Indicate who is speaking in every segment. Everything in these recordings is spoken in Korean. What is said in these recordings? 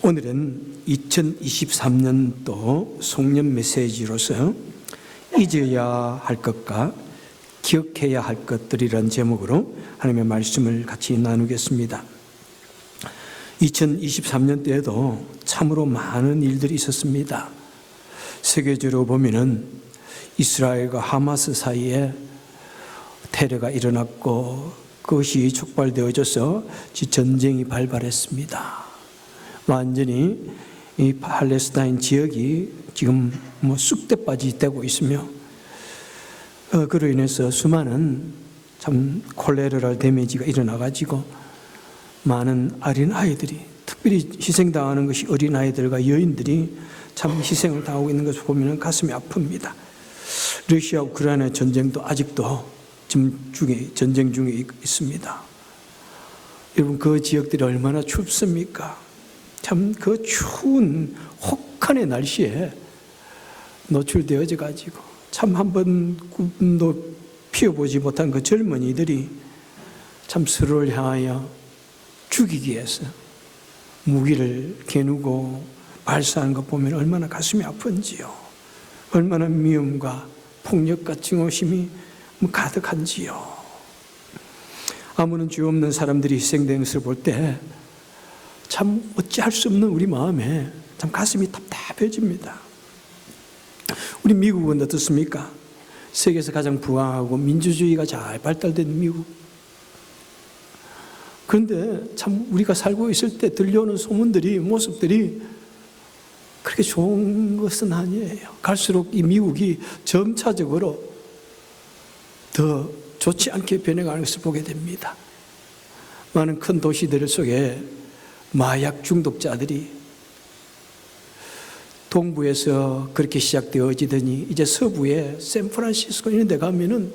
Speaker 1: 오늘은 2023년도 송년 메시지로서 잊어야 할 것과 기억해야 할 것들이란 제목으로 하나님의 말씀을 같이 나누겠습니다. 2023년도에도 참으로 많은 일들이 있었습니다. 세계적으로 보면은 이스라엘과 하마스 사이에 테러가 일어났고 그것이 촉발되어져서 전쟁이 발발했습니다. 완전히 이 팔레스타인 지역이 지금 쑥대밭이 되고 있으며 그로 인해서 수많은 참 콜레라 데미지가 일어나가지고 많은 어린아이들이 특별히 희생당하는 것이 어린아이들과 여인들이 참 희생을 당하고 있는 것을 보면 가슴이 아픕니다. 러시아 우크라이나 전쟁도 아직도 지금 전쟁 중에 있습니다. 여러분 그 지역들이 얼마나 춥습니까? 참 그 추운 혹한의 날씨에 노출되어져 가지고 참 한 번도 피워보지 못한 그 젊은이들이 참 서로를 향하여 죽이기 위해서 무기를 겨누고 발사하는 것 보면 얼마나 가슴이 아픈지요. 얼마나 미움과 폭력과 증오심이 가득한지요. 아무런 죄 없는 사람들이 희생되는 것을 볼 때 참 어찌할 수 없는 우리 마음에 참 가슴이 답답해집니다. 우리 미국은 어떻습니까? 세계에서 가장 부강하고 민주주의가 잘 발달된 미국. 그런데 참 우리가 살고 있을 때 들려오는 소문들이, 모습들이 그렇게 좋은 것은 아니에요. 갈수록 이 미국이 점차적으로 더 좋지 않게 변해가는 것을 보게 됩니다. 많은 큰 도시들 속에 마약 중독자들이 동부에서 그렇게 시작되어지더니 이제 서부에 샌프란시스코 이런 데 가면은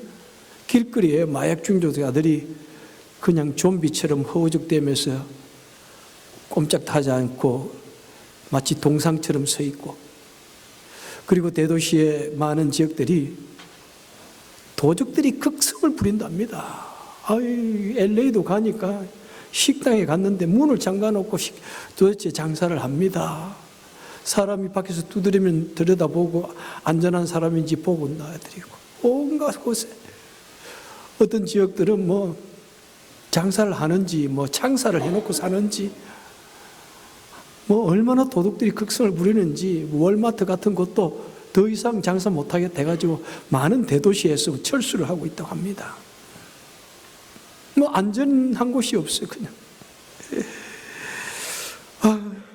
Speaker 1: 길거리에 마약 중독자들이 그냥 좀비처럼 허우적대면서 꼼짝하지 않고 마치 동상처럼 서 있고, 그리고 대도시의 많은 지역들이 도적들이 극성을 부린답니다. LA도 가니까 식당에 갔는데 문을 잠가놓고 도대체 장사를 합니다. 사람이 밖에서 두드리면 들여다보고 안전한 사람인지 보고 놔드리고, 온갖 곳에 어떤 지역들은 장사를 하는지 창사를 해놓고 사는지 얼마나 도둑들이 극성을 부리는지, 월마트 같은 곳도 더 이상 장사 못하게 돼가지고 많은 대도시에서 철수를 하고 있다고 합니다. 안전한 곳이 없어요, 그냥.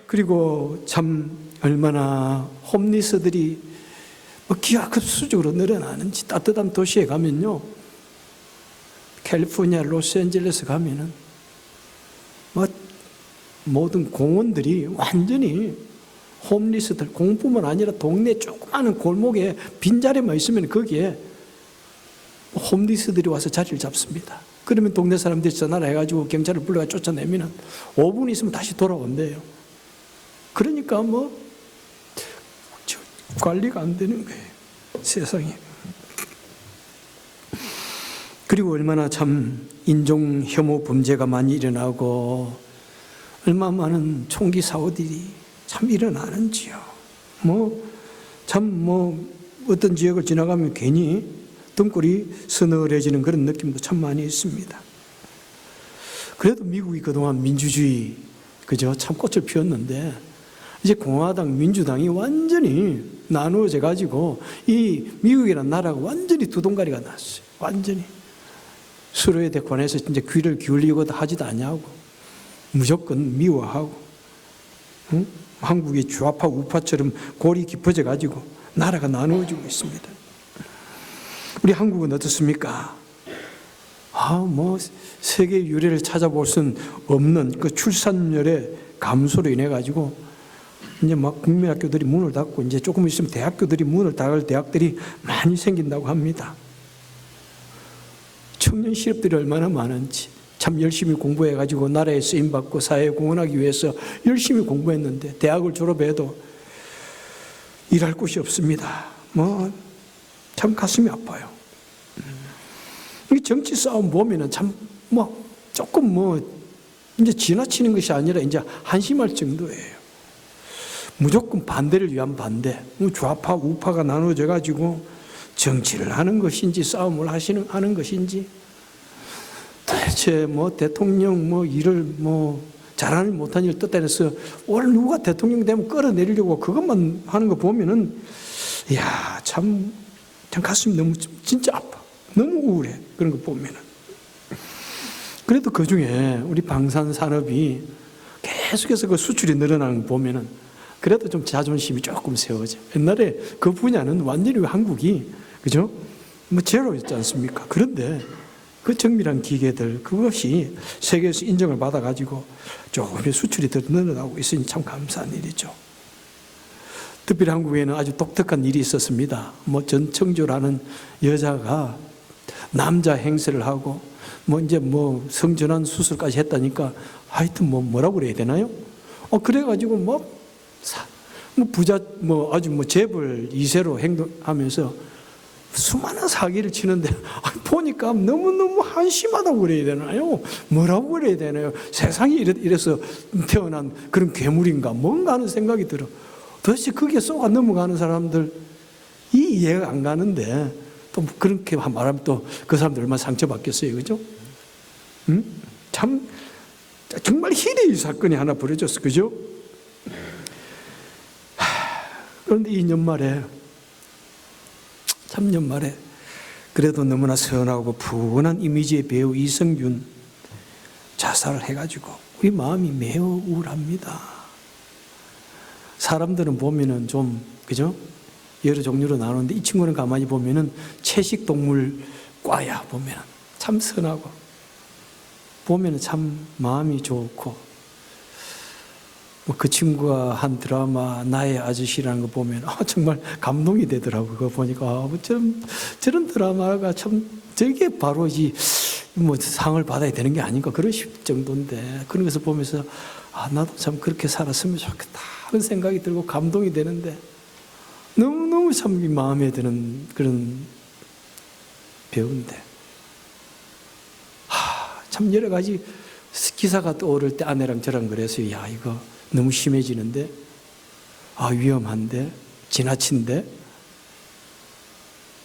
Speaker 1: 그리고 참 얼마나 홈리스들이 기하급수적으로 늘어나는지. 따뜻한 도시에 가면요, 캘리포니아, 로스앤젤레스 가면은 모든 공원들이 완전히 홈리스들, 공뿐만 아니라 동네 조그마한 골목에 빈자리만 있으면 거기에 홈리스들이 와서 자리를 잡습니다. 그러면 동네 사람들이 전화를 해가지고 경찰을 불러가 쫓아내면 5분 있으면 다시 돌아온대요. 그러니까 관리가 안 되는 거예요, 세상에. 그리고 얼마나 참 인종 혐오 범죄가 많이 일어나고 얼마나 많은 총기 사고들이 참 일어나는지요. 어떤 지역을 지나가면 괜히 등골이 서늘해지는 그런 느낌도 참 많이 있습니다. 그래도 미국이 그동안 민주주의 참 꽃을 피웠는데 이제 공화당, 민주당이 완전히 나누어져 가지고 이 미국이라는 나라가 완전히 두 동가리가 났어요. 완전히 서로에 관해서 이제 귀를 기울이고도 하지도 않냐고, 무조건 미워하고, 한국이 좌파 우파처럼 골이 깊어져 가지고 나라가 나누어지고 있습니다. 우리 한국은 어떻습니까? 세계 유례를 찾아볼 수는 없는 그 출산율의 감소로 인해 가지고 이제 국민학교들이 문을 닫고 이제 조금 있으면 대학교들이 문을 닫을 대학들이 많이 생긴다고 합니다. 청년 실업들이 얼마나 많은지 참 열심히 공부해 가지고 나라에 쓰임 받고 사회에 공헌하기 위해서 열심히 공부했는데 대학을 졸업해도 일할 곳이 없습니다. 참 가슴이 아파요. 이 정치 싸움 보면은 참 조금 이제 지나치는 것이 아니라 이제 한심할 정도예요. 무조건 반대를 위한 반대, 좌파 우파가 나눠져 가지고 정치를 하는 것인지 싸움을 하는 것인지, 도대체 뭐 대통령 뭐 일을 뭐 잘하는 못한 일을 뜻대서 오늘 누가 대통령 되면 끌어내리려고 그것만 하는 거 보면은 이야 참 가슴이 너무 진짜 아파. 너무 우울해. 그런 거 보면은. 그래도 그 중에 우리 방산산업이 계속해서 그 수출이 늘어나는 거 보면은 그래도 좀 자존심이 조금 세워져. 옛날에 그 분야는 완전히 한국이 그죠? 뭐 제로였지 않습니까? 그런데 그 정밀한 기계들 그것이 세계에서 인정을 받아가지고 조금 수출이 더 늘어나고 있으니 참 감사한 일이죠. 특별히 한국에는 아주 독특한 일이 있었습니다. 뭐 전청조라는 여자가 남자 행세를 하고 뭐 이제 뭐 성전환 수술까지 했다니까 하여튼 뭐라고 그래야 되나요? 그래가지고 뭐 부자 뭐 아주 뭐 재벌 2세로 행동하면서 수많은 사기를 치는데 보니까 너무너무 한심하다고 그래야 되나요? 뭐라고 그래야 되나요? 세상이 이래서 태어난 그런 괴물인가 뭔가 하는 생각이 들어. 도대체 거기에 쏘가 넘어가는 사람들 이해가 안 가는데 또 그렇게 말하면 또 그 사람들 얼마나 상처받겠어요, 그죠? 참 정말 희대의 사건이 하나 벌어졌어, 그죠? 그런데 이 연말에 그래도 너무나 선하고 푸근한 이미지의 배우 이성균 자살을 해가지고 우리 마음이 매우 우울합니다. 사람들은 보면은 좀 그죠? 여러 종류로 나누는데 이 친구는 가만히 보면은 채식동물과야 보면은 참 선하고 보면은 참 마음이 좋고 그 친구가 한 드라마 나의 아저씨라는 거 보면 정말 감동이 되더라고요. 그거 보니까 저런 드라마가 참 저게 바로 뭐 상을 받아야 되는 게 아닌가 그런 정도인데 그런 것을 보면서 나도 참 그렇게 살았으면 좋겠다 하는 생각이 들고 감동이 되는데 너무너무 참 마음에 드는 그런 배우인데 참 여러 가지 기사가 떠오를 때 아내랑 저랑 그래서요. 야 이거 너무 심해지는데 위험한데 지나친데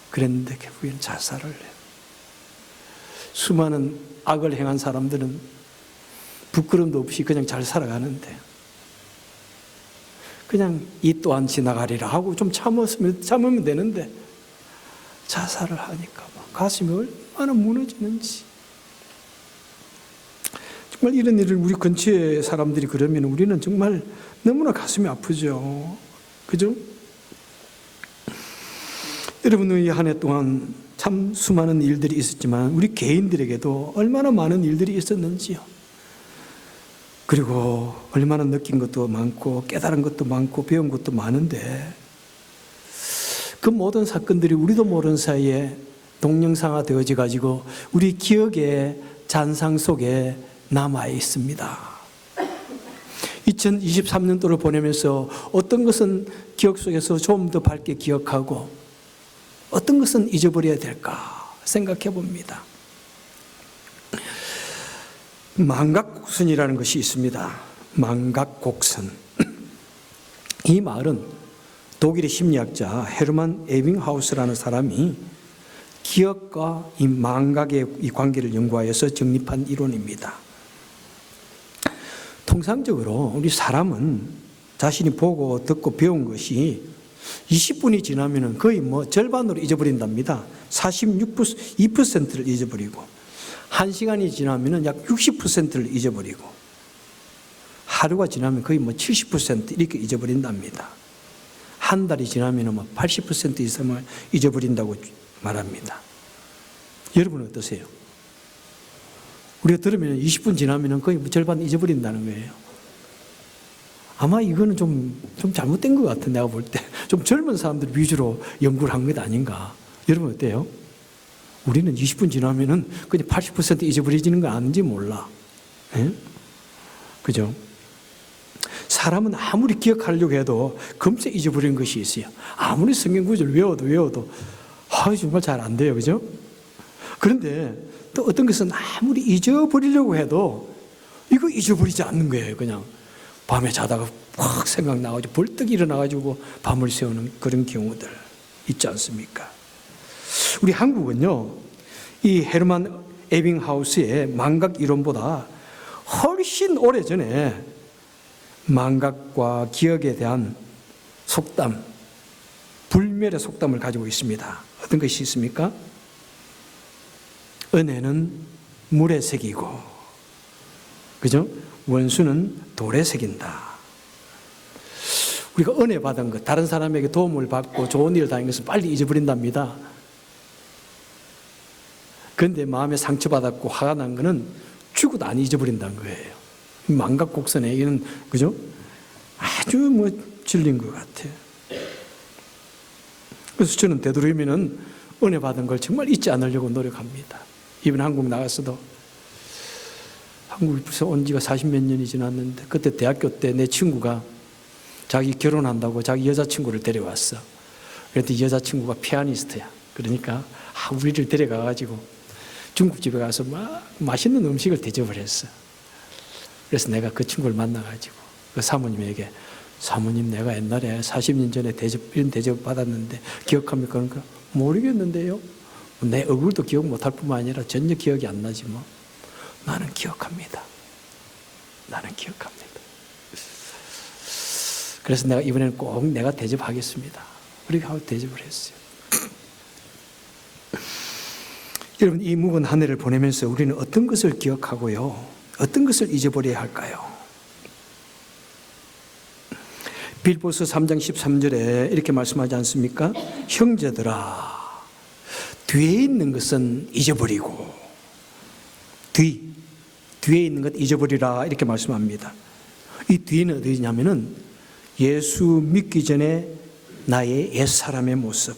Speaker 1: 그랬는데 결국엔 자살을 해요. 수많은 악을 행한 사람들은 부끄럼도 없이 그냥 잘 살아가는데 그냥 이 또한 지나가리라 하고 좀 참으면 되는데 자살을 하니까 가슴이 얼마나 무너지는지. 정말 이런 일을 우리 근처의 사람들이 그러면 우리는 정말 너무나 가슴이 아프죠. 그죠? 여러분의 한 해 동안 참 수많은 일들이 있었지만 우리 개인들에게도 얼마나 많은 일들이 있었는지요. 그리고 얼마나 느낀 것도 많고 깨달은 것도 많고 배운 것도 많은데 그 모든 사건들이 우리도 모르는 사이에 동영상화 되어져 가지고 우리 기억의 잔상 속에 남아 있습니다. 2023년도를 보내면서 어떤 것은 기억 속에서 좀 더 밝게 기억하고 어떤 것은 잊어버려야 될까 생각해 봅니다. 망각곡선이라는 것이 있습니다. 망각곡선. 이 말은 독일의 심리학자 헤르만 에빙하우스라는 사람이 기억과 이 망각의 이 관계를 연구하여서 정립한 이론입니다. 통상적으로 우리 사람은 자신이 보고 듣고 배운 것이 20분이 지나면 거의 절반으로 잊어버린답니다. 46%를 잊어버리고 1시간이 지나면 약 60%를 잊어버리고 하루가 지나면 거의 70% 이렇게 잊어버린답니다. 한 달이 지나면 80% 이상을 잊어버린다고 말합니다. 여러분은 어떠세요? 우리가 들으면 20분 지나면 거의 절반 잊어버린다는 거예요. 아마 이거는 좀 잘못된 것 같아, 내가 볼 때. 좀 젊은 사람들 위주로 연구를 한 것 아닌가. 여러분 어때요? 우리는 20분 지나면은 그냥 80% 잊어버려지는 거 아닌지 몰라. 예? 그죠? 사람은 아무리 기억하려고 해도 금세 잊어버리는 것이 있어요. 아무리 성경 구절을 외워도 정말 잘 안 돼요. 그죠? 그런데 또 어떤 것은 아무리 잊어버리려고 해도 이거 잊어버리지 않는 거예요. 그냥 밤에 자다가 확 생각나가지고 벌떡 일어나가지고 밤을 새우는 그런 경우들 있지 않습니까? 우리 한국은요, 이 헤르만 에빙하우스의 망각 이론보다 훨씬 오래전에 망각과 기억에 대한 속담, 불멸의 속담을 가지고 있습니다. 어떤 것이 있습니까? 은혜는 물에 새기고, 그죠? 원수는 돌에 새긴다. 우리가 은혜 받은 것, 다른 사람에게 도움을 받고 좋은 일을 당한 것을 빨리 잊어버린답니다. 그런데 마음에 상처받았고 화가 난 것은 죽어도 안 잊어버린다는 거예요. 망각곡선에 이는, 그죠? 아주 질린 것 같아요. 그래서 저는 되도록이면 은혜 받은 걸 정말 잊지 않으려고 노력합니다. 이번에 한국 나갔어도, 한국에 벌써 온 지가 40몇 년이 지났는데, 그때 대학교 때 내 친구가 자기 결혼한다고 자기 여자친구를 데려왔어. 그랬더니 여자친구가 피아니스트야. 그러니까 우리를 데려가가지고 중국집에 가서 막 맛있는 음식을 대접을 했어. 그래서 내가 그 친구를 만나가지고 그 사모님에게, 사모님, 내가 옛날에 40년 전에 이런 대접 받았는데 기억합니까? 그러니까 모르겠는데요. 내 얼굴도 기억 못할 뿐만 아니라 전혀 기억이 안 나지 뭐. 나는 기억합니다. 나는 기억합니다. 그래서 내가 이번에는 꼭 내가 대접하겠습니다. 그렇게 하고 대접을 했어요. 여러분, 이 묵은 한 해를 보내면서 우리는 어떤 것을 기억하고요, 어떤 것을 잊어버려야 할까요? 빌보서 3장 13절에 이렇게 말씀하지 않습니까? 형제들아, 뒤에 있는 것은 잊어버리고, 뒤에 있는 것 잊어버리라, 이렇게 말씀합니다. 이 뒤에는 어디냐면은 예수 믿기 전에 나의 옛사람의 모습,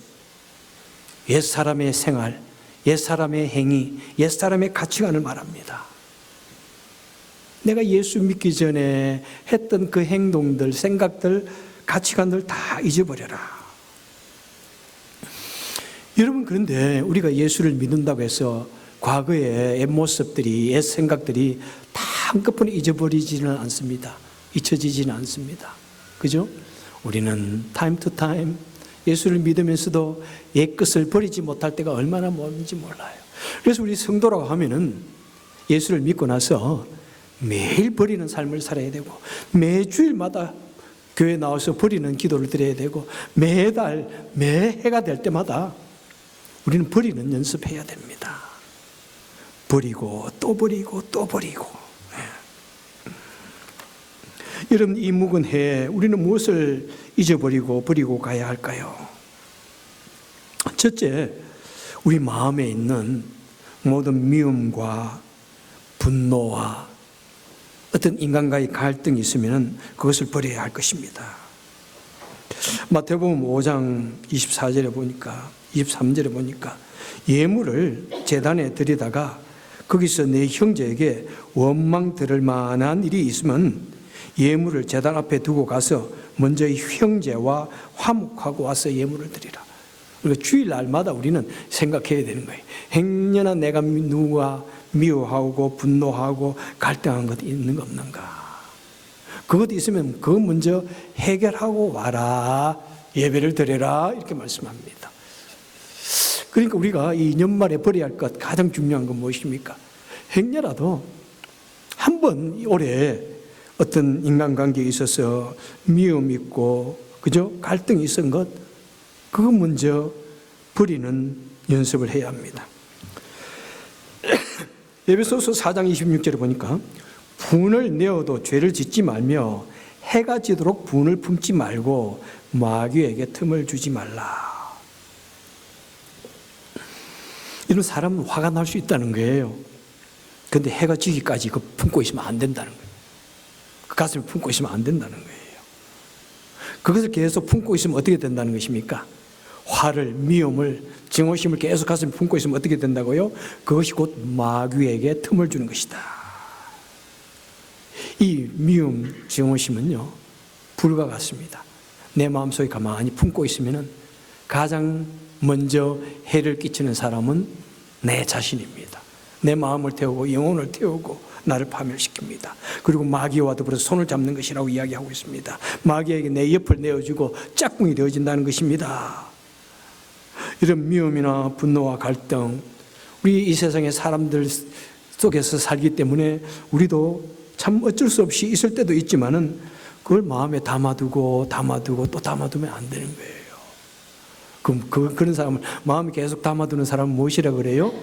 Speaker 1: 옛사람의 생활, 옛사람의 행위, 옛사람의 가치관을 말합니다. 내가 예수 믿기 전에 했던 그 행동들, 생각들, 가치관들 다 잊어버려라. 여러분, 그런데 우리가 예수를 믿는다고 해서 과거의 옛 모습들이, 옛 생각들이 다 한꺼번에 잊어버리지는 않습니다. 잊혀지지는 않습니다. 그죠? 우리는 타임 투 타임 예수를 믿으면서도 옛 것을 버리지 못할 때가 얼마나 많은지 몰라요. 그래서 우리 성도라고 하면은 예수를 믿고 나서 매일 버리는 삶을 살아야 되고, 매주일마다 교회 나와서 버리는 기도를 드려야 되고, 매달, 매해가 될 때마다 우리는 버리는 연습해야 됩니다. 버리고 또 버리고 또 버리고. 여러분, 이 묵은 해에 우리는 무엇을 잊어버리고 버리고 가야 할까요? 첫째, 우리 마음에 있는 모든 미움과 분노와 어떤 인간과의 갈등이 있으면 그것을 버려야 할 것입니다. 마태복음 5장 24절에 보니까, 23절에 보니까 예물을 제단에 드리다가 거기서 내 형제에게 원망 들을 만한 일이 있으면 예물을 제단 앞에 두고 가서 먼저 형제와 화목하고 와서 예물을 드리라. 그러니까 주일날마다 우리는 생각해야 되는 거예요. 행여나 내가 누가 미워하고 분노하고 갈등한 것 있는 거 없는가. 그것 있으면 그거 먼저 해결하고 와라. 예배를 드려라. 이렇게 말씀합니다. 그러니까 우리가 이 연말에 버려야 할 것, 가장 중요한 건 무엇입니까? 행여라도 한번 올해 어떤 인간관계에 있어서 미움 있고, 그죠? 갈등이 있은 것, 그거 먼저 버리는 연습을 해야 합니다. 에베소서 4장 26절에 보니까 분을 내어도 죄를 짓지 말며 해가 지도록 분을 품지 말고 마귀에게 틈을 주지 말라. 이런 사람은 화가 날 수 있다는 거예요. 그런데 해가 지기까지 그 품고 있으면 안 된다는 거예요. 그 가슴에 품고 있으면 안 된다는 거예요. 그것을 계속 품고 있으면 어떻게 된다는 것입니까? 화를, 미움을, 증오심을 계속 가슴에 품고 있으면 어떻게 된다고요? 그것이 곧 마귀에게 틈을 주는 것이다. 이 미움, 증오심은요, 불과 같습니다. 내 마음속에 가만히 품고 있으면 가장 먼저 해를 끼치는 사람은 내 자신입니다. 내 마음을 태우고 영혼을 태우고 나를 파멸시킵니다. 그리고 마귀와 더불어서 손을 잡는 것이라고 이야기하고 있습니다. 마귀에게 내 옆을 내어주고 짝꿍이 되어진다는 것입니다. 이런 미움이나 분노와 갈등, 우리 이 세상의 사람들 속에서 살기 때문에 우리도 참 어쩔 수 없이 있을 때도 있지만은 그걸 마음에 담아두고 또 담아두면 안 되는 거예요. 그럼 그런 사람을 마음에 계속 담아두는 사람은 무엇이라 그래요?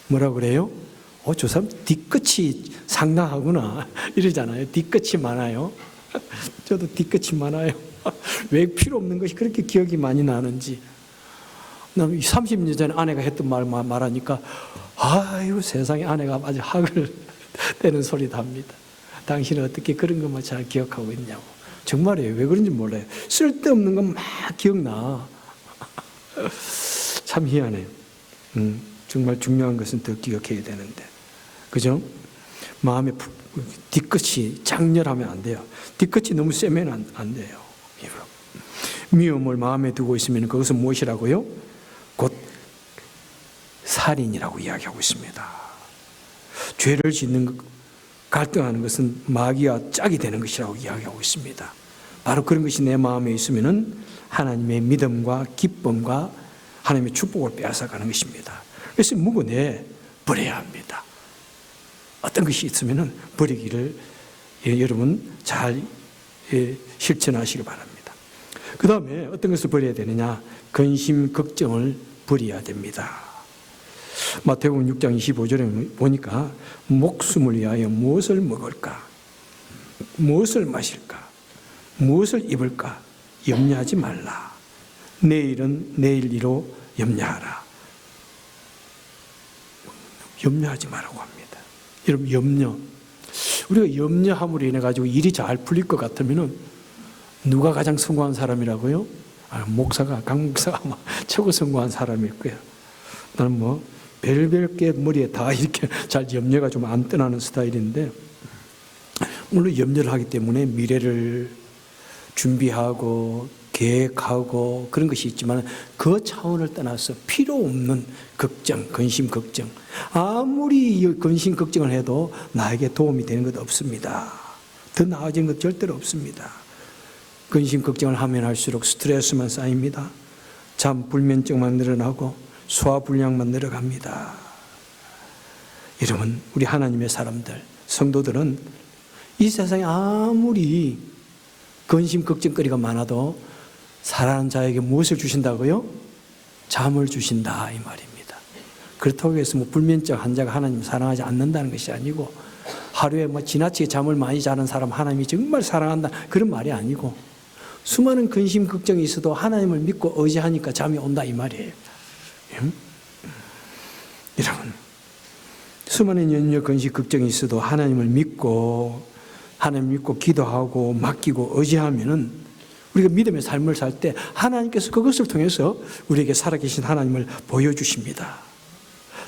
Speaker 1: 뭐라 그래요? 저 사람 뒤끝이 상당하구나 이러잖아요. 뒤끝이 많아요. 저도 뒤끝이 많아요. 왜 필요 없는 것이 그렇게 기억이 많이 나는지. 30년 전에 아내가 했던 말하니까 아이고 세상에 아내가 아주 학을 떼는 소리도 합니다. 당신은 어떻게 그런 것만 잘 기억하고 있냐고. 정말이에요. 왜 그런지 몰라요. 쓸데없는 건 막 기억나. 참 희한해요. 정말 중요한 것은 더 기억해야 되는데. 그죠? 마음의 뒤끝이 장렬하면 안 돼요. 뒤끝이 너무 세면 안 돼요. 미움을 마음에 두고 있으면 그것은 무엇이라고요? 곧 살인이라고 이야기하고 있습니다. 죄를 짓는 갈등하는 것은 마귀와 짝이 되는 것이라고 이야기하고 있습니다. 바로 그런 것이 내 마음에 있으면은 하나님의 믿음과 기쁨과 하나님의 축복을 빼앗아가는 것입니다. 그래서 무근에 버려야 합니다. 어떤 것이 있으면은 버리기를 여러분 잘 실천하시기 바랍니다. 그 다음에 어떤 것을 버려야 되느냐? 근심, 걱정을 버려야 됩니다. 마태복음 6장 25절에 보니까 목숨을 위하여 무엇을 먹을까? 무엇을 마실까? 무엇을 입을까? 염려하지 말라. 내일은 내일 일로 염려하라. 염려하지 말라고 합니다. 여러분 염려. 우리가 염려함으로 인해 가지고 일이 잘 풀릴 것 같으면은 누가 가장 성공한 사람이라고요? 강 목사가 아마 최고 성공한 사람일 거예요. 나는 별별 게 머리에 다 이렇게 잘 염려가 좀 안 떠나는 스타일인데, 물론 염려를 하기 때문에 미래를 준비하고 계획하고 그런 것이 있지만 그 차원을 떠나서 필요 없는 걱정, 근심, 걱정, 아무리 근심, 걱정을 해도 나에게 도움이 되는 것 없습니다. 더 나아진 것 절대로 없습니다. 근심, 걱정을 하면 할수록 스트레스만 쌓입니다. 잠 불면증만 늘어나고 소화불량만 늘어갑니다. 여러분, 우리 하나님의 사람들, 성도들은 이 세상에 아무리 근심, 걱정거리가 많아도 사랑하는 자에게 무엇을 주신다고요? 잠을 주신다 이 말입니다. 그렇다고 해서 불면증 환자가 하나님을 사랑하지 않는다는 것이 아니고, 하루에 지나치게 잠을 많이 자는 사람 하나님이 정말 사랑한다 그런 말이 아니고, 수많은 근심, 걱정이 있어도 하나님을 믿고 의지하니까 잠이 온다 이 말이에요. 여러분, 수많은 연려, 근심, 걱정이 있어도 하나님을 믿고 기도하고 맡기고 의지하면은 우리가 믿음의 삶을 살 때 하나님께서 그것을 통해서 우리에게 살아계신 하나님을 보여주십니다.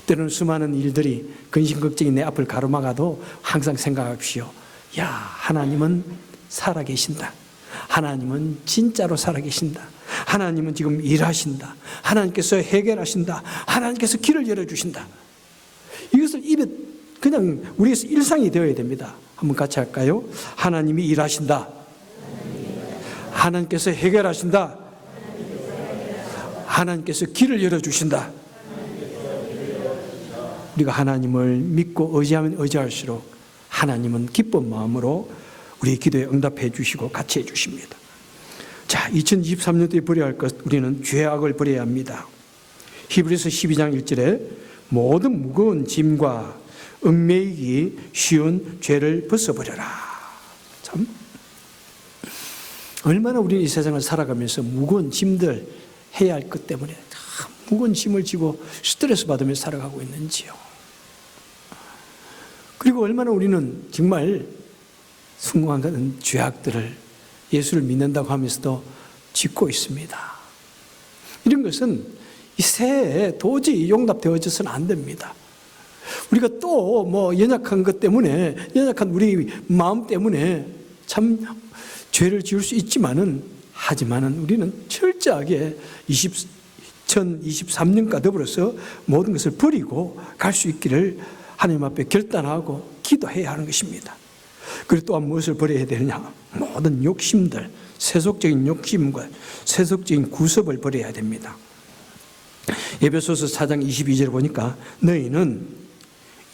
Speaker 1: 때로는 수많은 일들이 근심, 걱정이 내 앞을 가로막아도 항상 생각하십시오. 야, 하나님은 살아계신다. 하나님은 진짜로 살아계신다. 하나님은 지금 일하신다. 하나님께서 해결하신다. 하나님께서 길을 열어주신다. 이것을 입에 그냥 우리에서 일상이 되어야 됩니다. 한번 같이 할까요? 하나님이 일하신다. 하나님께서 해결하신다. 하나님께서 길을 열어주신다. 우리가 하나님을 믿고 의지하면 의지할수록 하나님은 기쁜 마음으로 우리의 기도에 응답해 주시고 같이 해 주십니다. 자, 2023년도에 버려야 할 것, 우리는 죄악을 버려야 합니다. 히브리서 12장 1절에 모든 무거운 짐과 얽매이기 쉬운 죄를 벗어버려라. 참 얼마나 우리는 이 세상을 살아가면서 무거운 짐들 해야 할 것 때문에 무거운 짐을 지고 스트레스 받으면서 살아가고 있는지요. 그리고 얼마나 우리는 정말 숭고한 그런 죄악들을 예수를 믿는다고 하면서도 짓고 있습니다. 이런 것은 이 새해에 도저히 용납되어져서는 안 됩니다. 우리가 또 연약한 것 때문에, 연약한 우리 마음 때문에 참 죄를 지을 수 하지만은 우리는 철저하게 2023년과 더불어서 모든 것을 버리고 갈 수 있기를 하나님 앞에 결단하고 기도해야 하는 것입니다. 그리고 또한 무엇을 버려야 되느냐? 모든 욕심들, 세속적인 욕심과 세속적인 구습을 버려야 됩니다. 에베소서 4장 22절을 보니까 너희는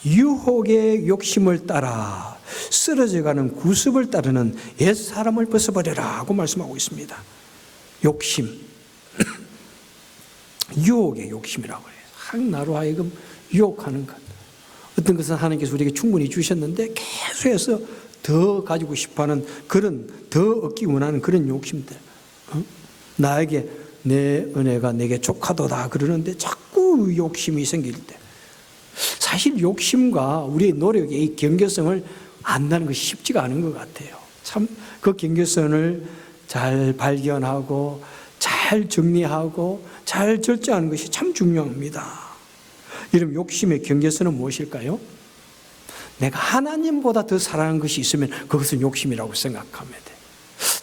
Speaker 1: 유혹의 욕심을 따라 쓰러져가는 구습을 따르는 옛사람을 벗어버려라 하고 말씀하고 있습니다. 욕심, 유혹의 욕심이라고 해요. 나로 하여금 유혹하는 것. 어떤 것은 하나님께서 우리에게 충분히 주셨는데 계속해서 더 가지고 싶어하는 그런, 더 얻기 원하는 그런 욕심들. 나에게 내 은혜가 내게 족하도다 그러는데 자꾸 욕심이 생길 때, 사실 욕심과 우리의 노력의 이 경계성을 안다는 것이 쉽지가 않은 것 같아요. 참 그 경계선을 잘 발견하고 잘 정리하고 잘 절제하는 것이 참 중요합니다. 여러분, 욕심의 경계선은 무엇일까요? 내가 하나님보다 더 사랑하는 것이 있으면 그것은 욕심이라고 생각하면 돼.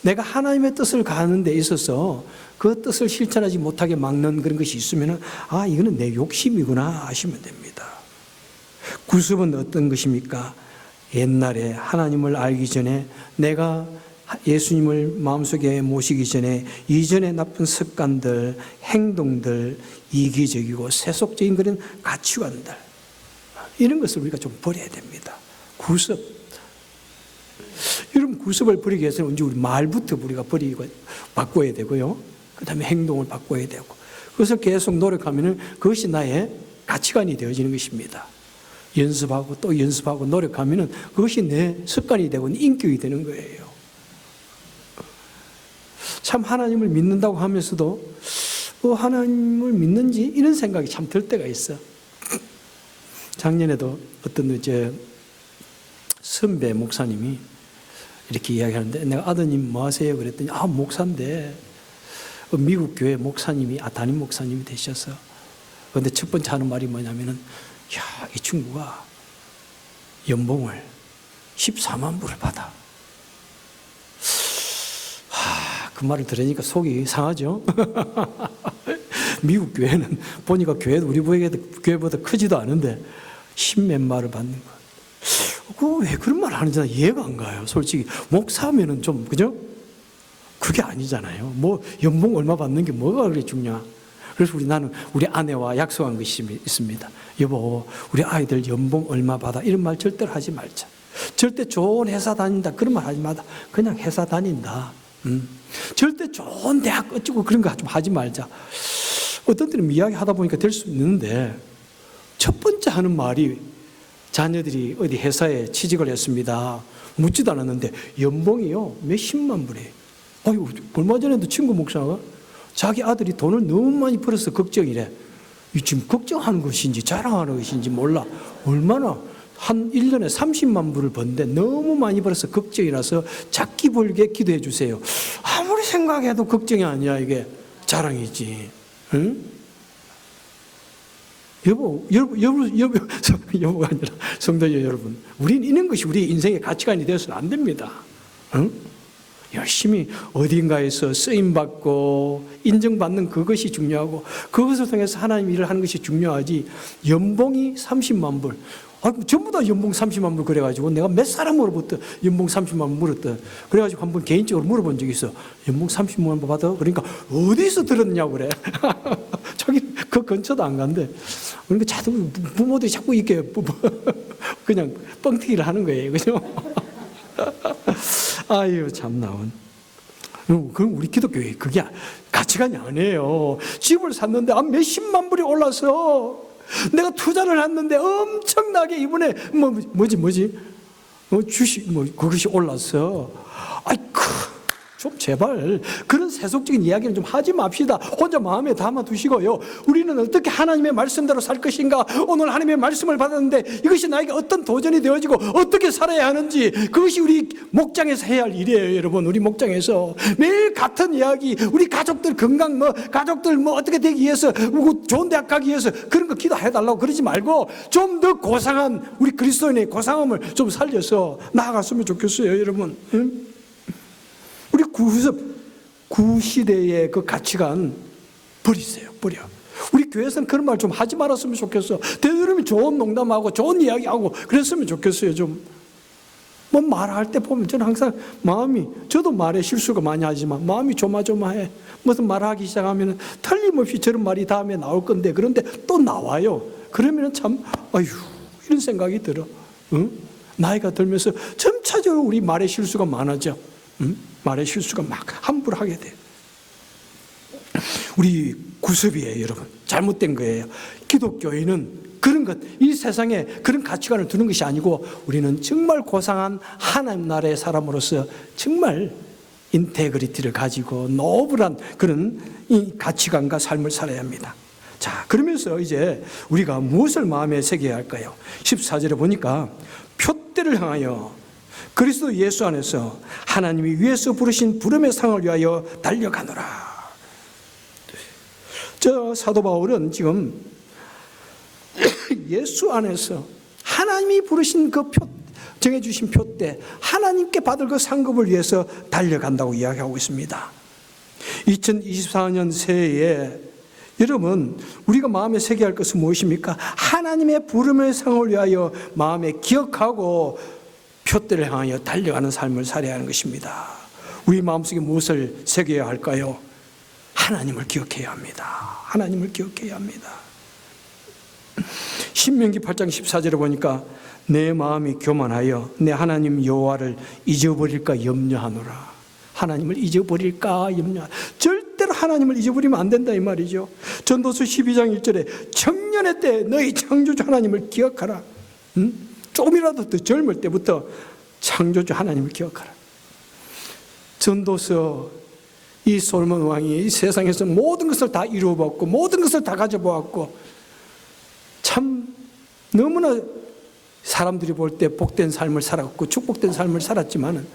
Speaker 1: 내가 하나님의 뜻을 가는 데 있어서 그 뜻을 실천하지 못하게 막는 그런 것이 있으면 이거는 내 욕심이구나 하시면 됩니다. 구습은 어떤 것입니까? 옛날에 하나님을 알기 전에, 내가 예수님을 마음속에 모시기 전에 이전의 나쁜 습관들, 행동들, 이기적이고 세속적인 그런 가치관들, 이런 것을 우리가 좀 버려야 됩니다. 구습. 여러분, 구습을 버리기 위해서는 먼저 우리 말부터 우리가 바꿔야 되고요. 그 다음에 행동을 바꿔야 되고, 그것을 계속 노력하면 그것이 나의 가치관이 되어지는 것입니다. 연습하고 또 연습하고 노력하면 그것이 내 습관이 되고 인격이 되는 거예요. 참 하나님을 믿는다고 하면서도 하나님을 믿는지 이런 생각이 참 들 때가 있어. 작년에도 어떤 선배 목사님이 이렇게 이야기하는데, 내가 아드님 뭐 하세요? 그랬더니 목사인데 미국 교회 목사님이 담임 목사님이 되셔서, 그런데 첫 번째 하는 말이 뭐냐면은, 이 친구가 연봉을 14만 불을 받아. 그 말을 들으니까 속이 상하죠. 미국 교회는 보니까 교회도 우리 교회보다 크지도 않은데 10몇만을 받는 거. 왜 그런 말 하는지 이해가 안 가요. 솔직히 목사면은 좀, 그죠? 그게 아니잖아요. 뭐 연봉 얼마 받는 게 뭐가 그렇게 중요하? 그래서 나는 우리 아내와 약속한 것이 있습니다. 여보, 우리 아이들 연봉 얼마 받아? 이런 말 절대로 하지 말자. 절대 좋은 회사 다닌다 그런 말 하지 마다. 그냥 회사 다닌다. 절대 좋은 대학 어쩌고 그런 거 좀 하지 말자. 어떤 때는 이야기하다 보니까 될 수 있는데, 첫 번째 하는 말이 자녀들이 어디 회사에 취직을 했습니다. 묻지도 않았는데 연봉이요 몇십만 불이에요. 얼마 전에도 친구 목사가 자기 아들이 돈을 너무 많이 벌어서 걱정이래. 지금 걱정하는 것인지 자랑하는 것인지 몰라. 얼마나 한 1년에 30만 불을 버는데 너무 많이 벌어서 걱정이라서 작게 벌게 기도해 주세요. 아무리 생각해도 걱정이 아니야. 이게 자랑이지. 응? 여보가 아니라 성도 여러분, 우리는 이런 것이 우리 인생의 가치관이 되어서는 안 됩니다. 응? 열심히 어딘가에서 쓰임받고 인정받는 그것이 중요하고, 그것을 통해서 하나님 일을 하는 것이 중요하지, 연봉이 30만 불, 전부 다 연봉 30만 불 그래가지고 내가 몇 사람으로부터 연봉 30만 불 물었다. 그래가지고 한번 개인적으로 물어본 적이 있어. 연봉 30만 불 받아? 그러니까 어디서 들었냐고 그래. 저기 그 근처도 안 간대. 그러니까 자꾸 부모들이 자꾸 이렇게 그냥 뻥튀기를 하는 거예요. 그죠? 아유, 참 나온. 그럼 우리 기독교에 그게 가치관이 아니에요. 집을 샀는데 몇십만 불이 올라서 내가 투자를 했는데 엄청나게 이번에 주식 그것이 올랐어. 좀 제발 그런 세속적인 이야기는 좀 하지 맙시다. 혼자 마음에 담아두시고요. 우리는 어떻게 하나님의 말씀대로 살 것인가? 오늘 하나님의 말씀을 받았는데 이것이 나에게 어떤 도전이 되어지고 어떻게 살아야 하는지, 그것이 우리 목장에서 해야 할 일이에요. 여러분, 우리 목장에서 매일 같은 이야기, 우리 가족들 건강 가족들 어떻게 되기 위해서, 좋은 대학 가기 위해서 그런 거 기도해달라고 그러지 말고 좀 더 고상한 우리 그리스도인의 고상함을 좀 살려서 나아갔으면 좋겠어요. 여러분, 응? 우리 구시대의 그 가치관 버리세요. 버려. 우리 교회에서는 그런 말 좀 하지 말았으면 좋겠어. 되도록이면 좋은 농담하고 좋은 이야기하고 그랬으면 좋겠어요. 좀 뭐 말할 때 보면 저는 항상 마음이, 저도 말에 실수가 많이 하지만 마음이 조마조마해. 무슨 말하기 시작하면 틀림없이 저런 말이 다음에 나올 건데, 그런데 또 나와요. 그러면 참 아유 이런 생각이 들어. 응? 나이가 들면서 점차적으로 우리 말에 실수가 많아져. 응? 말에 실수가 막 함부로 하게 돼. 우리 구습이에요, 여러분. 잘못된 거예요. 기독교인은 그런 것, 이 세상에 그런 가치관을 두는 것이 아니고, 우리는 정말 고상한 하나님 나라의 사람으로서 정말 인테그리티를 가지고 노블한 그런 이 가치관과 삶을 살아야 합니다. 자, 그러면서 이제 우리가 무엇을 마음에 새겨야 할까요? 14절에 보니까 표대를 향하여 그리스도 예수 안에서 하나님이 위에서 부르신 부름의 상을 위하여 달려가노라. 저 사도 바울은 지금 예수 안에서 하나님이 부르신 그 표, 정해주신 표대, 하나님께 받을 그 상급을 위해서 달려간다고 이야기하고 있습니다. 2024년 새해에 여러분, 우리가 마음에 새겨야 할 것은 무엇입니까? 하나님의 부름의 상을 위하여 마음에 기억하고 표대를 향하여 달려가는 삶을 살아야 하는 것입니다. 우리 마음속에 무엇을 새겨야 할까요? 하나님을 기억해야 합니다. 하나님을 기억해야 합니다. 신명기 8장 14절에 보니까 내 마음이 교만하여 내 하나님 여호와를 잊어버릴까 염려하노라. 하나님을 잊어버릴까 염려하노라. 절대로 하나님을 잊어버리면 안 된다 이 말이죠. 전도서 12장 1절에 청년의 때 너희 창조주 하나님을 기억하라. 조금이라도 더 젊을 때부터 창조주 하나님을 기억하라. 전도서 이 솔로몬 왕이 이 세상에서 모든 것을 다 이루어봤고 모든 것을 다 가져보았고 참 너무나 사람들이 볼 때 복된 삶을 살았고 축복된 삶을 살았지만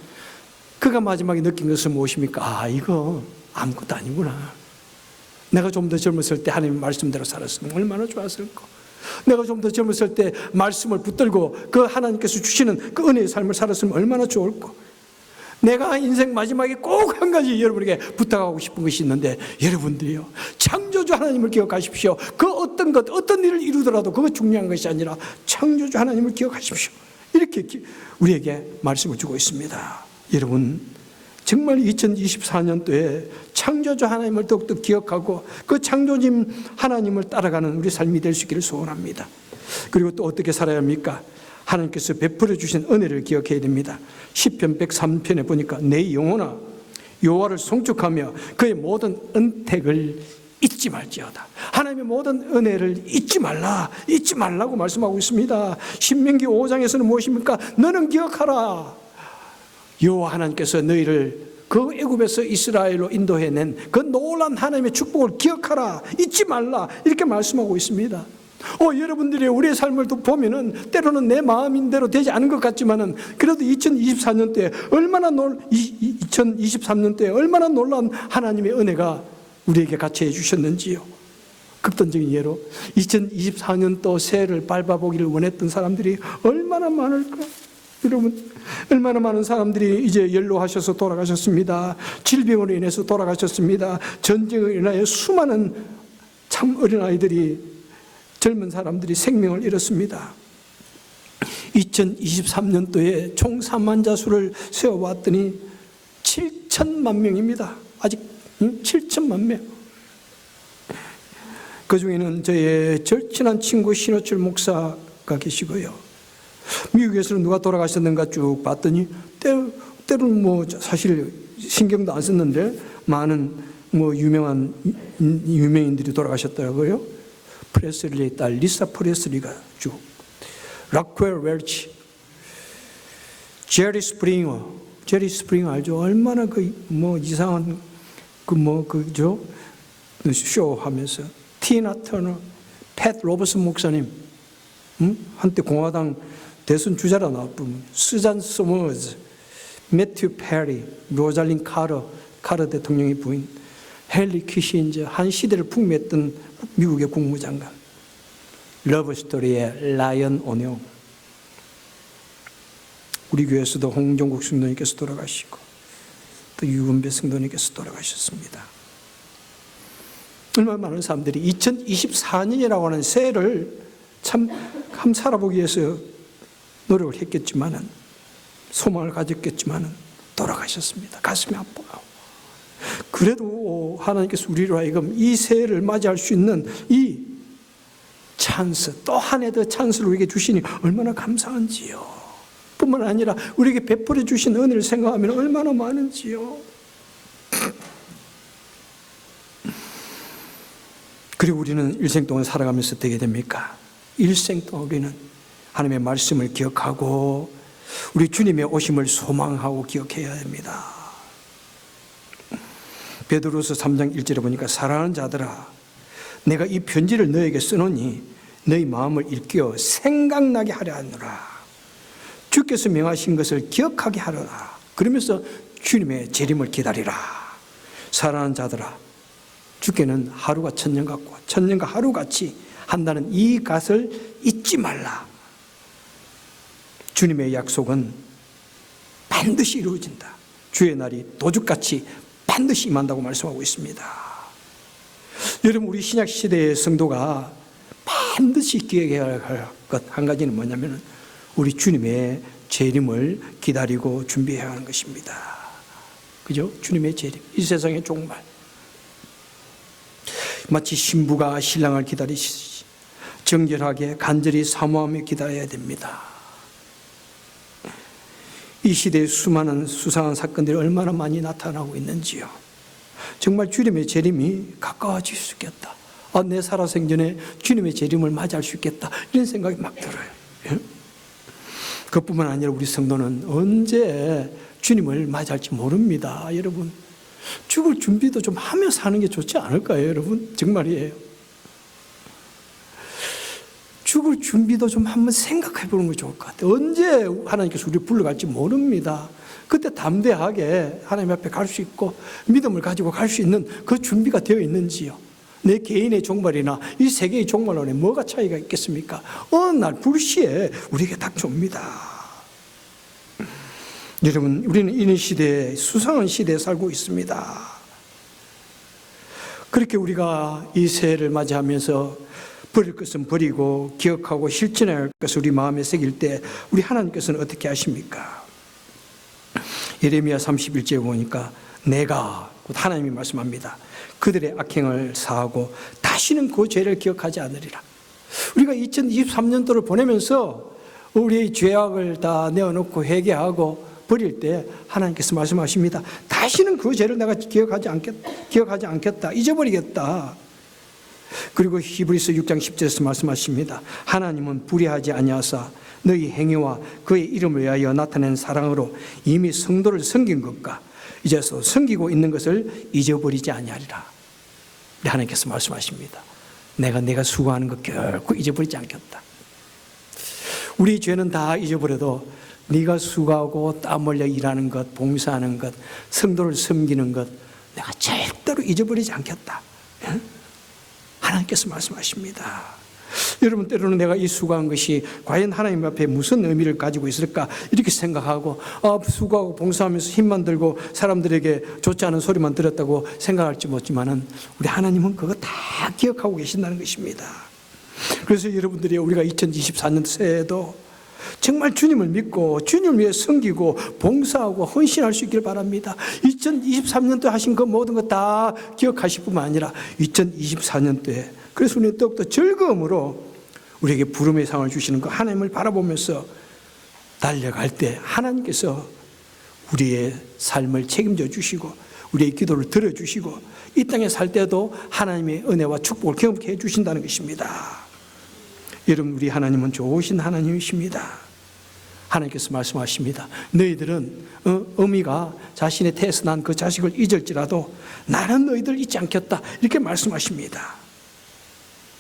Speaker 1: 그가 마지막에 느낀 것은 무엇입니까? 아, 이거 아무것도 아니구나. 내가 좀 더 젊었을 때 하나님 말씀대로 살았으면 얼마나 좋았을까. 내가 좀 더 젊었을 때 말씀을 붙들고 그 하나님께서 주시는 그 은혜의 삶을 살았으면 얼마나 좋을까. 내가 인생 마지막에 꼭 한 가지 여러분에게 부탁하고 싶은 것이 있는데, 여러분들이요, 창조주 하나님을 기억하십시오. 그 어떤 것, 어떤 일을 이루더라도 그거 중요한 것이 아니라 창조주 하나님을 기억하십시오. 이렇게 우리에게 말씀을 주고 있습니다. 여러분, 정말 2024년도에 창조주 하나님을 더욱더 기억하고 그 창조주 하나님을 따라가는 우리 삶이 될 수 있기를 소원합니다. 그리고 또 어떻게 살아야 합니까? 하나님께서 베풀어 주신 은혜를 기억해야 됩니다. 시편 103편에 보니까 내 영혼아 여호와를 송축하며 그의 모든 은택을 잊지 말지어다. 하나님의 모든 은혜를 잊지 말라, 잊지 말라고 말씀하고 있습니다. 신명기 5장에서는 무엇입니까? 너는 기억하라. 여호와 하나님께서 너희를 그 애굽에서 이스라엘로 인도해낸 그 놀라운 하나님의 축복을 기억하라, 잊지 말라, 이렇게 말씀하고 있습니다. 여러분들이 우리의 삶을 보면은 때로는 내 마음인 대로 되지 않은 것 같지만은 그래도 2023년도에 얼마나 2023년도에 얼마나 놀라운 하나님의 은혜가 우리에게 같이 해주셨는지요. 극단적인 예로 2024년도 새해를 밟아보기를 원했던 사람들이 얼마나 많을까. 여러분, 얼마나 많은 사람들이 이제 연로하셔서 돌아가셨습니다. 질병으로 인해서 돌아가셨습니다. 전쟁으로 인하여 수많은 참 어린아이들이, 젊은 사람들이 생명을 잃었습니다. 2023년도에 총 사망자 수를 세어봤더니 7천만 명입니다. 아직 7천만 명. 그 중에는 저의 절친한 친구 신호철 목사가 계시고요. 미국에서는 누가 돌아가셨는가 쭉 봤더니 때로는 뭐 사실 신경도 안 썼는데 많은 뭐 유명한 유명인들이 돌아가셨더라고요. 프레슬리의 딸 리사 프레슬리가 쭉, 락웰 웰치, 제리 스프링어 알죠? 얼마나 뭐 이상한 그죠? 쇼 하면서 티나 터너, 팻 로버슨 목사님, 한때 공화당 대선 주자라 나왔던 수잔 소머즈, 매튜 페리, 로잘린 카러 대통령의 부인, 헨리 키신저, 한 시대를 풍미했던 미국의 국무장관, 러브스토리의 라이언 오네오, 우리 교회에서도 홍종국 성도님께서 돌아가시고 또 유은배 성도님께서 돌아가셨습니다. 얼마나 많은 사람들이 2024년이라고 하는 새해를 참 살아보기 위해서 노력을 했겠지만은, 소망을 가졌겠지만은 돌아가셨습니다. 가슴이 아파요. 그래도 하나님께서 우리로 하여금 이 새해를 맞이할 수 있는 이 찬스, 또 한 해 더 찬스를 우리에게 주시니 얼마나 감사한지요. 뿐만 아니라 우리에게 베풀어 주신 은혜를 생각하면 얼마나 많은지요. 그리고 우리는 일생 동안 살아가면서 어떻게 됩니까? 일생 동안 우리는 하나님의 말씀을 기억하고 우리 주님의 오심을 소망하고 기억해야 됩니다. 베드로서 3장 1절에 보니까 사랑하는 자들아, 내가 이 편지를 너에게 쓰노니 너희 마음을 일깨워 생각나게 하려 하노라. 주께서 명하신 것을 기억하게 하노라. 그러면서 주님의 재림을 기다리라. 사랑하는 자들아, 주께는 하루가 천년 같고 천년과 하루같이 한다는 이 것을 잊지 말라. 주님의 약속은 반드시 이루어진다. 주의 날이 도둑같이 반드시 임한다고 말씀하고 있습니다. 여러분, 우리 신약 시대의 성도가 반드시 기억해야 할 것 한 가지는 뭐냐면 우리 주님의 재림을 기다리고 준비해야 하는 것입니다. 그죠? 주님의 재림, 이 세상의 종말. 마치 신부가 신랑을 기다리시듯이 정결하게 간절히 사모하며 기다려야 됩니다. 이 시대에 수많은 수상한 사건들이 얼마나 많이 나타나고 있는지요. 정말 주님의 재림이 가까워질 수 있겠다. 내 살아생전에 주님의 재림을 맞이할 수 있겠다. 이런 생각이 막 들어요. 예? 그뿐만 아니라 우리 성도는 언제 주님을 맞이할지 모릅니다. 여러분, 죽을 준비도 좀 하며 사는 게 좋지 않을까요? 여러분, 정말이에요. 죽을 준비도 좀 한번 생각해 보는 게 좋을 것 같아요. 언제 하나님께서 우리를 불러갈지 모릅니다. 그때 담대하게 하나님 앞에 갈 수 있고 믿음을 가지고 갈 수 있는 그 준비가 되어 있는지요. 내 개인의 종말이나 이 세계의 종말론에 뭐가 차이가 있겠습니까? 어느 날 불시에 우리에게 닥쳐옵니다. 여러분, 우리는 이런 시대에, 수상한 시대에 살고 있습니다. 그렇게 우리가 이 새해를 맞이하면서 버릴 것은 버리고 기억하고 실천해야 할 것을 우리 마음에 새길 때 우리 하나님께서는 어떻게 하십니까? 예레미야 31절에 보니까 내가, 하나님이 말씀합니다. 그들의 악행을 사하고 다시는 그 죄를 기억하지 않으리라. 우리가 2023년도를 보내면서 우리의 죄악을 다 내어놓고 회개하고 버릴 때 하나님께서 말씀하십니다. 다시는 그 죄를 내가 기억하지 않겠다. 잊어버리겠다. 그리고 히브리서 6장 10절에서 말씀하십니다. 하나님은 불의하지 아니하사 너희 행위와 그의 이름을 위하여 나타낸 사랑으로 이미 성도를 섬긴 것과 이제서 섬기고 있는 것을 잊어버리지 아니하리라. 하나님께서 말씀하십니다. 내가 수고하는 것 결코 잊어버리지 않겠다. 우리 죄는 다 잊어버려도 네가 수고하고 땀 흘려 일하는 것, 봉사하는 것, 성도를 섬기는 것 내가 절대로 잊어버리지 않겠다. 하나님께서 말씀하십니다. 여러분, 때로는 내가 이 수고한 것이 과연 하나님 앞에 무슨 의미를 가지고 있을까 이렇게 생각하고 수고하고 봉사하면서 힘만 들고 사람들에게 좋지 않은 소리만 들었다고 생각할지 모르지만은 우리 하나님은 그거 다 기억하고 계신다는 것입니다. 그래서 여러분들이 우리가 2024년 새해에도 정말 주님을 믿고 주님을 위해 섬기고 봉사하고 헌신할 수 있기를 바랍니다. 2023년도에 하신 그 모든 것 다 기억하실 뿐만 아니라 2024년도에 그래서 우리는 더욱더 즐거움으로 우리에게 부름의 상을 주시는 그 하나님을 바라보면서 달려갈 때 하나님께서 우리의 삶을 책임져 주시고 우리의 기도를 들어주시고 이 땅에 살 때도 하나님의 은혜와 축복을 경험케 해주신다는 것입니다. 여러분, 우리 하나님은 좋으신 하나님이십니다. 하나님께서 말씀하십니다. 너희들은 어미가 자신의 태에서 난 그 자식을 잊을지라도 나는 너희들 잊지 않겠다. 이렇게 말씀하십니다.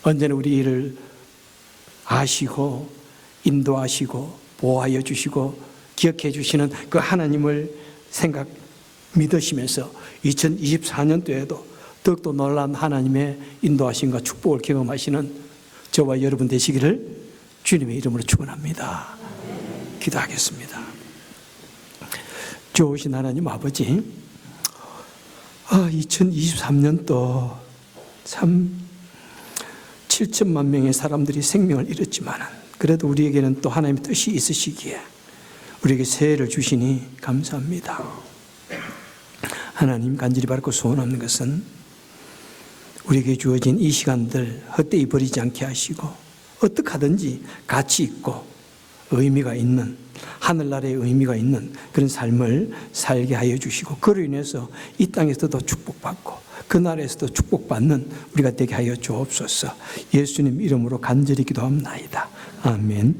Speaker 1: 언제나 우리 일을 아시고 인도하시고 보호하여 주시고 기억해 주시는 그 하나님을 믿으시면서 2024년도에도 더욱더 놀라운 하나님의 인도하심과 축복을 경험하시는 저와 여러분 되시기를 주님의 이름으로 축원합니다. 기도하겠습니다. 좋으신 하나님 아버지, 2023년도 참 7천만 명의 사람들이 생명을 잃었지만 그래도 우리에게는 또 하나님의 뜻이 있으시기에 우리에게 새해를 주시니 감사합니다. 하나님, 간절히 바라고 소원하는 것은 우리에게 주어진 이 시간들 헛되이 버리지 않게 하시고 어떻게 하든지 가치 있고 의미가 있는, 하늘나라의 의미가 있는 그런 삶을 살게 하여 주시고 그로 인해서 이 땅에서도 축복받고 그 나라에서도 축복받는 우리가 되게 하여 주옵소서. 예수님 이름으로 간절히 기도합나이다. 아멘.